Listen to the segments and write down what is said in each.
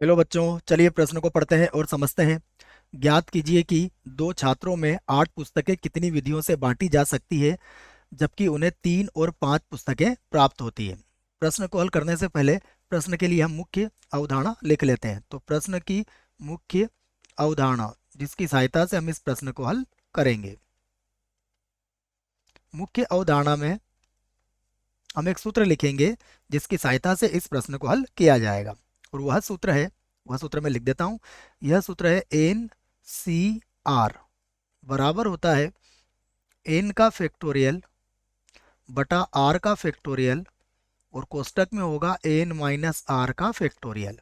Hello बच्चों, चलिए प्रश्न को पढ़ते हैं और समझते हैं। ज्ञात कीजिए कि दो छात्रों में 8 पुस्तकें कितनी विधियों से बांटी जा सकती है, जबकि उन्हें 3 और 5 पुस्तकें प्राप्त होती है। प्रश्न को हल करने से पहले प्रश्न के लिए हम मुख्य अवधारणा लिख लेते हैं। तो प्रश्न की मुख्य अवधारणा जिसकी सहायता से हम इस प्रश्न को हल करेंगे। मुख्य अवधारणा में हम एक सूत्र लिखेंगे जिसकी सहायता से इस प्रश्न को हल किया जाएगा। और वह सूत्र मैं लिख देता हूं। यह सूत्र है NCR बराबर होता है n का फैक्टोरियल बटा r का फैक्टोरियल और कोष्टक में होगा n-r का फैक्टोरियल।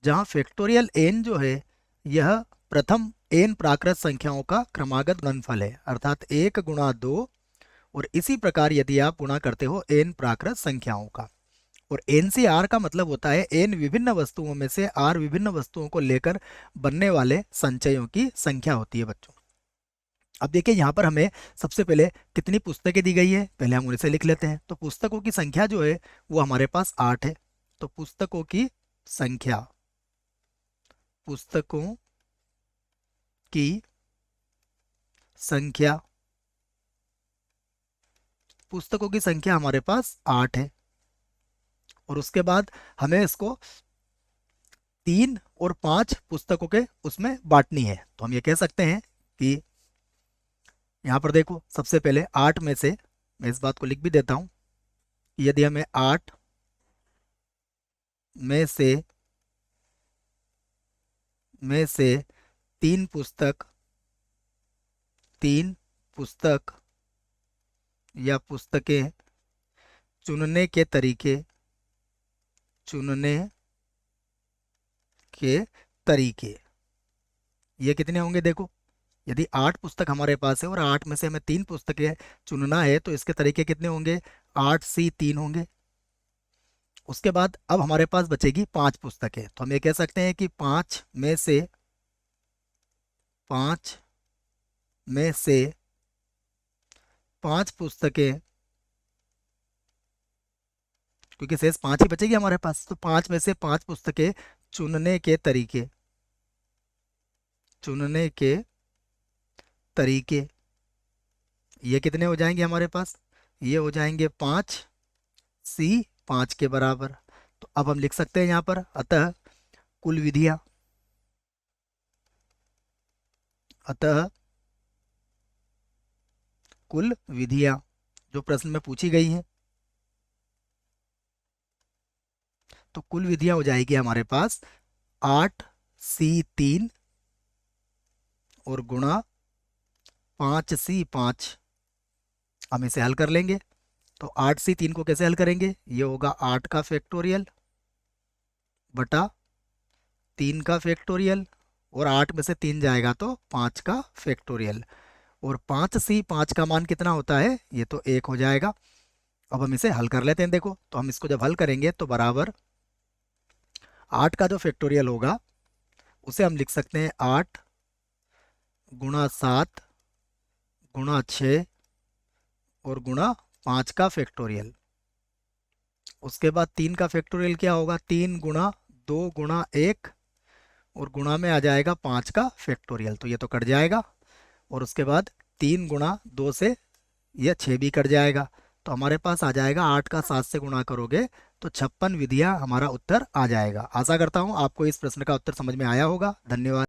जहां फैक्टोरियल n जो है यह प्रथम n प्राकृत संख्याओं का क्रमागत गुणनफल है, अर्थात 1 गुणा 2। और इसी प्रकार यदि आप गुणा करते हो n प्राकृत संख्याओं का। और NCR का मतलब होता है n विभिन्न वस्तुओं में से r विभिन्न वस्तुओं को लेकर बनने वाले संचयों की संख्या होती है बच्चों। अब देखिए यहाँ पर हमें सबसे पहले कितनी पुस्तकें दी गई है, पहले हम उनसे लिख लेते हैं। तो पुस्तकों की संख्या जो है वो हमारे पास 8 है। तो संख्या पुस्तकों की संख्या पुस्तकों की संख्या हमारे पास 8 है। और उसके बाद हमें इसको 3 और 5 पुस्तकों के उसमें बांटनी है। तो हम ये कह सकते हैं कि यहाँ पर देखो, सबसे पहले 8 में से मैं इस बात को लिख भी देता हूँ। यदि हमें 8 में से 3 पुस्तक या पुस्तकें चुनने के तरीके ये कितने होंगे? देखो, यदि 8 पुस्तक हमारे पास है और 8 में से हमें 3 पुस्तकें चुनना है तो इसके तरीके कितने होंगे? 8C3 होंगे। उसके बाद अब हमारे पास बचेगी 5 पुस्तकें। तो हम ये कह सकते हैं कि 5 में से 5 पुस्तकें, क्योंकि शेष 5 ही बचेगी हमारे पास, तो 5 में से 5 पुस्तकें चुनने के तरीके ये कितने हो जाएंगे हमारे पास? ये हो जाएंगे 5C5 के बराबर। तो अब हम लिख सकते हैं यहाँ पर, अतः कुल विधियां अतः कुल विधियां जो प्रश्न में पूछी गई हैं, तो कुल विधियां हो जाएगी हमारे पास 8C3 और गुणा 5C5। हम इसे हल कर लेंगे। तो 8C3 को कैसे हल करेंगे? ये होगा 8 का फैक्टोरियल बटा 3 का फैक्टोरियल और 8 में से 3 जाएगा तो 5 का फैक्टोरियल। और 5C5 का मान कितना होता है? ये तो 1 हो जाएगा। अब हम इसे हल कर लेते हैं। देखो, तो हम इसको जब हल करेंगे तो बराबर 8 का जो फैक्टोरियल होगा उसे हम लिख सकते हैं 8 गुणा 7 गुणा 6 और गुणा 5 का फैक्टोरियल। उसके बाद 3 का फैक्टोरियल क्या होगा? 3 गुणा 2 गुणा 1 और गुणा में आ जाएगा 5 का फैक्टोरियल, तो ये तो कट जाएगा। और उसके बाद 3 गुणा 2 से यह 6 भी कट जाएगा। तो हमारे पास आ जाएगा 8 का 7 से गुणा करोगे तो 56 विधियां हमारा उत्तर आ जाएगा। आशा करता हूं आपको इस प्रश्न का उत्तर समझ में आया होगा। धन्यवाद।